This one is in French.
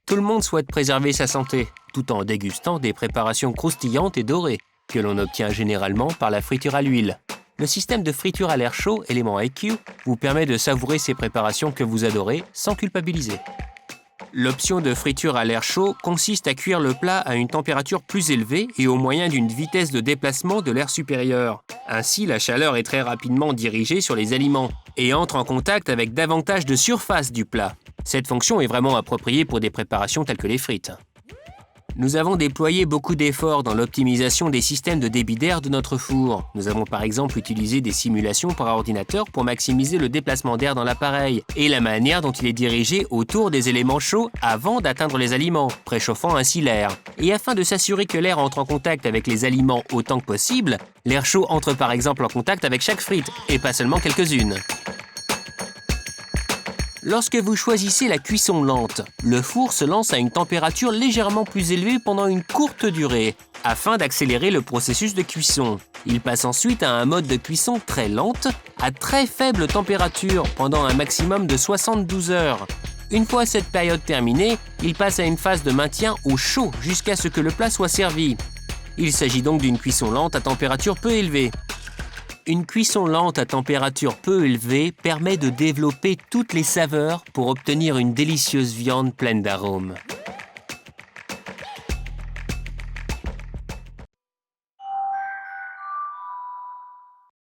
Tout le monde souhaite préserver sa santé, tout en dégustant des préparations croustillantes et dorées, que l'on obtient généralement par la friture à l'huile. Le système de friture à l'air chaud, élément IQ, vous permet de savourer ces préparations que vous adorez sans culpabiliser. L'option de friture à l'air chaud consiste à cuire le plat à une température plus élevée et au moyen d'une vitesse de déplacement de l'air supérieure. Ainsi, la chaleur est très rapidement dirigée sur les aliments et entre en contact avec davantage de surface du plat. Cette fonction est vraiment appropriée pour des préparations telles que les frites. Nous avons déployé beaucoup d'efforts dans l'optimisation des systèmes de débit d'air de notre four. Nous avons par exemple utilisé des simulations par ordinateur pour maximiser le déplacement d'air dans l'appareil et la manière dont il est dirigé autour des éléments chauds avant d'atteindre les aliments, préchauffant ainsi l'air. Et afin de s'assurer que l'air entre en contact avec les aliments autant que possible, l'air chaud entre par exemple en contact avec chaque frite, et pas seulement quelques-unes. Lorsque vous choisissez la cuisson lente, le four se lance à une température légèrement plus élevée pendant une courte durée, afin d'accélérer le processus de cuisson. Il passe ensuite à un mode de cuisson très lente, à très faible température, pendant un maximum de 72 heures. Une fois cette période terminée, il passe à une phase de maintien au chaud jusqu'à ce que le plat soit servi. Il s'agit donc d'une cuisson lente à température peu élevée. Une cuisson lente à température peu élevée permet de développer toutes les saveurs pour obtenir une délicieuse viande pleine d'arômes.